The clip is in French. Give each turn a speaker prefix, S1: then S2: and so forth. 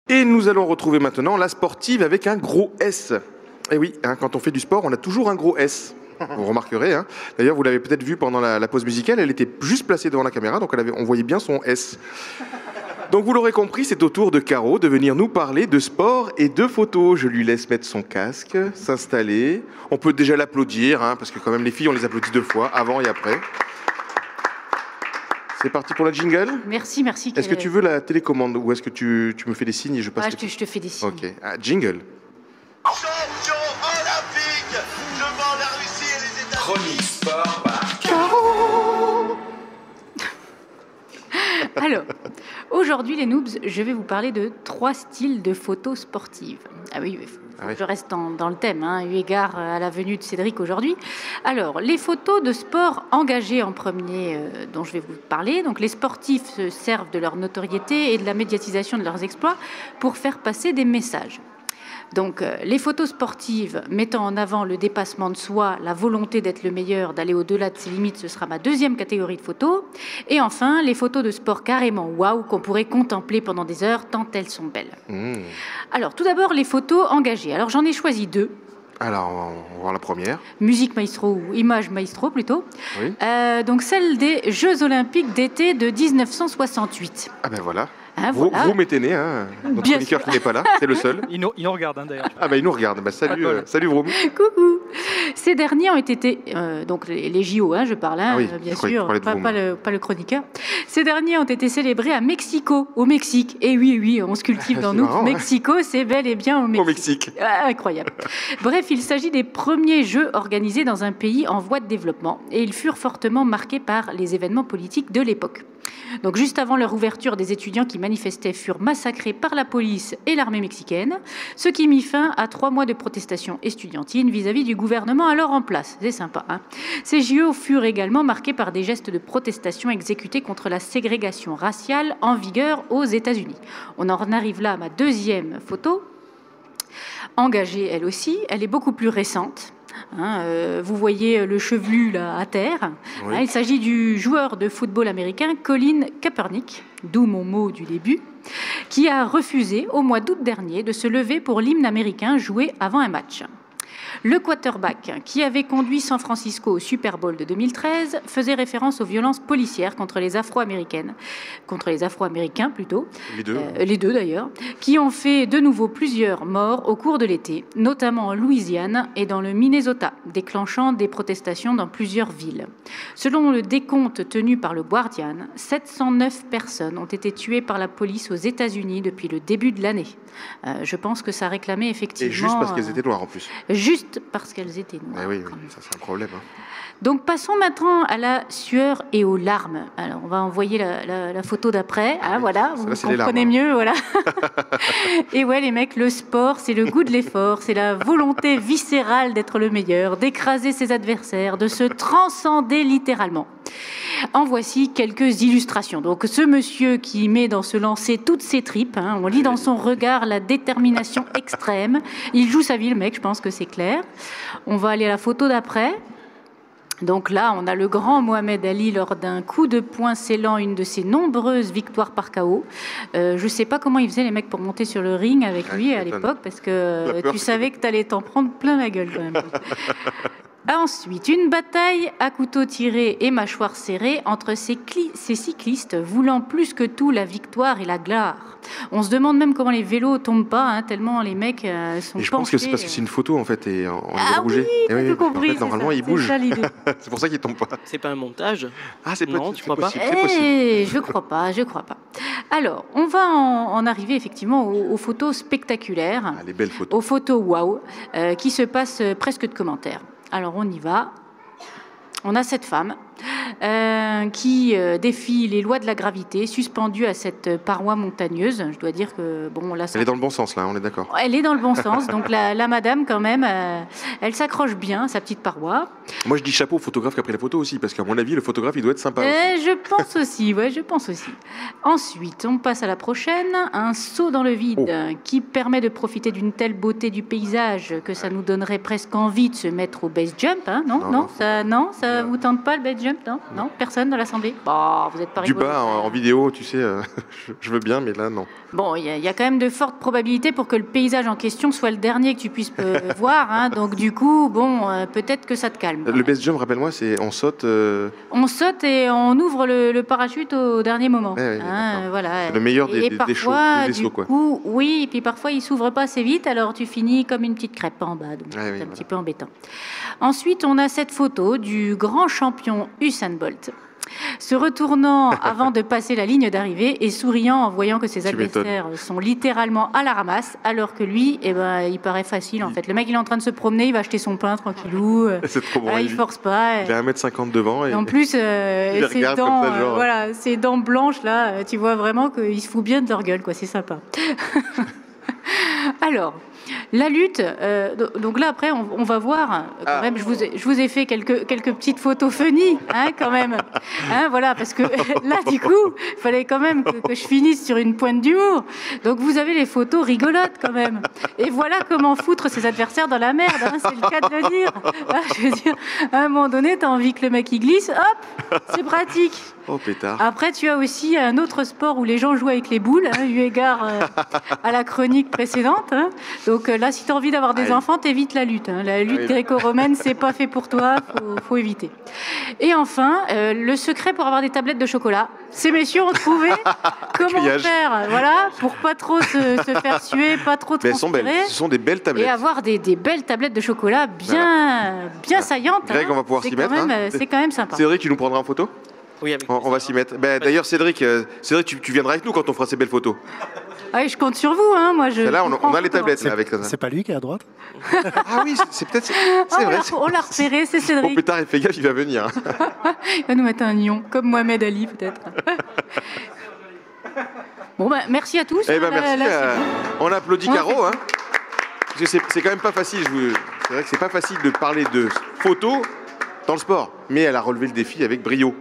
S1: Et nous allons retrouver maintenant la sportive avec un gros S. Et oui, quand on fait du sport, on a toujours un gros S. Vous remarquerez. D'ailleurs, vous l'avez peut-être vu pendant la pause musicale, elle était juste placée devant la caméra, donc on voyait bien son S. Donc vous l'aurez compris, c'est au tour de Caro de venir nous parler de sport et de photos. Je lui laisse mettre son casque, s'installer. On peut déjà l'applaudir, parce que quand même les filles, on les applaudit 2 fois, avant et après. C'est parti pour la jingle.
S2: Merci.
S1: Est-ce que tu veux la télécommande ou est-ce que tu me fais des signes et je passe
S2: je te fais des signes.
S1: Ok. Jingle.
S3: Champion olympique devant la Russie et les États-Unis.
S4: Chronique sport par
S2: Caro. Alors, aujourd'hui les noobs, je vais vous parler de 3 styles de photos sportives. Ah oui, je reste dans le thème, eu égard à la venue de Cédric aujourd'hui. Alors, les photos de sport engagées en premier, dont je vais vous parler. Donc, les sportifs se servent de leur notoriété et de la médiatisation de leurs exploits pour faire passer des messages. Donc, les photos sportives mettant en avant le dépassement de soi, la volonté d'être le meilleur, d'aller au-delà de ses limites, ce sera ma 2e catégorie de photos. Et enfin, les photos de sport carrément waouh qu'on pourrait contempler pendant des heures tant elles sont belles. Alors, tout d'abord, les photos engagées. Alors, j'en ai choisi 2.
S1: Alors, on va voir la première.
S2: Musique maestro ou image maestro plutôt.
S1: Oui.
S2: Donc, celle des Jeux Olympiques d'été de 1968.
S1: Ah ben voilà.
S2: Voilà.
S1: Vous m'êtes né, notre chroniqueur qui n'est pas là, c'est le seul.
S5: Il nous regarde d'ailleurs.
S1: Ah ben il nous regarde, salut Vroom.
S2: Coucou. Ces derniers ont été, donc les JO, je parle, bien sûr, pas le chroniqueur. Ces derniers ont été célébrés à Mexico, au Mexique. Et oui, on se cultive dans nous.
S1: Marrant,
S2: Mexico, c'est bel et bien au Mexique.
S1: Au Mexique.
S2: Incroyable. Bref, il s'agit des premiers Jeux organisés dans un pays en voie de développement. Et ils furent fortement marqués par les événements politiques de l'époque. Donc, juste avant leur ouverture, des étudiants qui manifestaient furent massacrés par la police et l'armée mexicaine, ce qui mit fin à 3 mois de protestation estudiantine vis-à-vis du gouvernement alors en place. C'est sympa, Ces JO furent également marqués par des gestes de protestation exécutés contre la ségrégation raciale en vigueur aux États-Unis. On en arrive là à ma 2e photo, engagée elle aussi. Elle est beaucoup plus récente. Vous voyez le chevelu là à terre.
S1: Oui.
S2: Il s'agit du joueur de football américain Colin Kaepernick, d'où mon mot du début, qui a refusé au mois d'août dernier de se lever pour l'hymne américain joué avant un match. Le quarterback, qui avait conduit San Francisco au Super Bowl de 2013, faisait référence aux violences policières contre les Afro-Américains plutôt, les deux d'ailleurs, qui ont fait de nouveau plusieurs morts au cours de l'été, notamment en Louisiane et dans le Minnesota, déclenchant des protestations dans plusieurs villes. Selon le décompte tenu par le Guardian, 709 personnes ont été tuées par la police aux États-Unis depuis le début de l'année. Je pense que ça réclamait effectivement...
S1: Et juste parce qu'elles étaient noires en plus.
S2: Juste parce qu'elles étaient noires.
S1: Oui, ça c'est un problème.
S2: Donc passons maintenant à la sueur et aux larmes. Alors on va envoyer la photo d'après. Voilà, vous comprenez mieux, voilà. Et ouais les mecs, le sport, c'est le goût de l'effort, c'est la volonté viscérale d'être le meilleur, d'écraser ses adversaires, de se transcender littéralement. En voici quelques illustrations. Donc ce monsieur qui met dans ce lancer toutes ses tripes, on lit dans son regard la détermination extrême. Il joue sa vie, le mec, je pense que c'est clair. On va aller à la photo d'après. Donc là, on a le grand Mohamed Ali lors d'un coup de poing scellant une de ses nombreuses victoires par KO. Je ne sais pas comment ils faisaient les mecs pour monter sur le ring avec lui à l'époque, parce que tu savais que tu allais t'en prendre plein la gueule quand même. Ensuite, une bataille à couteau tiré et mâchoire serrée entre ces cyclistes voulant plus que tout la victoire et la gloire. On se demande même comment les vélos tombent pas, tellement les mecs sont penchés.
S1: Et je pense que c'est parce que c'est une photo en fait et on les bougé.
S2: Oui, tout compris.
S1: En fait, normalement, ils bougent. C'est pour ça qu'ils tombent pas.
S5: C'est pas un montage?
S1: C'est
S5: non, tu crois pas?
S1: C'est possible.
S2: Je crois pas. Alors, on va en arriver effectivement aux photos spectaculaires,
S1: les belles photos.
S2: aux photos waouh, qui se passent presque de commentaires. Alors on y va. On a cette femme qui défie les lois de la gravité, suspendue à cette paroi montagneuse. Je dois dire que là,
S1: elle est dans le bon sens là, on est d'accord.
S2: Elle est dans le bon sens. Donc la madame quand même, elle s'accroche bien à sa petite paroi.
S1: Moi je dis chapeau au photographe qui a pris la photo aussi, parce qu'à mon avis le photographe il doit être sympa.
S2: Je pense aussi. Ensuite, on passe à la prochaine. Un saut dans le vide qui permet de profiter d'une telle beauté du paysage que ça nous donnerait presque envie de se mettre au base jump. Non, ça vous tente pas le base jump, non? Non, non, personne dans l'Assemblée. Bon, vous êtes pas
S1: Du
S2: rigolo.
S1: bas en vidéo, tu sais, je veux bien, mais là, non.
S2: Bon, il y a quand même de fortes probabilités pour que le paysage en question soit le dernier que tu puisses voir. Hein, donc du coup, bon, peut-être que ça te calme.
S1: Le best jump, rappelle-moi, c'est on saute.
S2: On saute et on ouvre le parachute au dernier moment.
S1: Ouais,
S2: hein, voilà.
S1: Le meilleur des
S2: parfois,
S1: sauts, quoi.
S2: Coup, oui, et puis parfois il s'ouvre pas assez vite, alors tu finis comme une petite crêpe en bas. Donc c'est un petit peu embêtant. Ensuite, on a cette photo du grand champion Usain Bolt se retournant avant de passer la ligne d'arrivée et souriant en voyant que ses adversaires sont littéralement à la ramasse, alors que lui, eh ben, il paraît facile en fait. Le mec, il est en train de se promener, il va acheter son pain tranquillou.
S1: C'est trop bon.
S2: Il force pas.
S1: Il a 1m50 devant.
S2: Et en plus, ses dents, voilà, ses dents blanches, là, tu vois vraiment qu'il se fout bien de leur gueule, quoi. C'est sympa. Alors, la lutte, donc là après on va voir quand même, je vous ai fait quelques petites photos funny hein, quand même, hein, voilà, parce que là du coup il fallait quand même que je finisse sur une pointe d'humour, donc vous avez les photos rigolotes quand même, et voilà comment foutre ses adversaires dans la merde, hein, c'est le cas de le dire. Là, je veux dire, à un moment donné t'as envie que le mec il glisse, hop, c'est pratique.
S1: Oh pétard.
S2: Après, tu as aussi un autre sport où les gens jouent avec les boules, hein, eu égard à la chronique précédente. Hein. Donc là, si tu as envie d'avoir des enfants, t'évites la lutte. Hein. La lutte gréco-romaine, c'est pas fait pour toi, faut éviter. Et enfin, le secret pour avoir des tablettes de chocolat. Ces messieurs ont trouvé comment faire, voilà, pour pas trop se faire suer, pas trop transpirer.
S1: Elles sont belles. Ce sont des belles tablettes.
S2: Et avoir des belles tablettes de chocolat bien saillantes.
S1: Greg, on va pouvoir s'y mettre.
S2: C'est quand même sympa.
S1: Cédric, tu nous prendras en photo ?
S5: Oui, avec
S1: on va s'y mettre. Ben, d'ailleurs, Cédric, tu viendras avec nous quand on fera ces belles photos.
S2: Ah oui, je compte sur vous, hein. Moi,
S1: là, on a les tablettes là, avec ça.
S4: C'est pas lui qui est à droite?
S1: Ah oui, c'est peut-être. C'est vrai.
S2: On l'a repéré, c'est Cédric.
S1: Oh, plus tard, il fait gaffe, il va venir.
S2: Il va nous mettre un lion, comme Mohamed Ali, peut-être. Bon, ben, merci à tous.
S1: Eh ben, merci. On applaudit Caro, hein. Parce que c'est quand même pas facile. C'est vrai que c'est pas facile de parler de photos dans le sport. Mais elle a relevé le défi avec brio.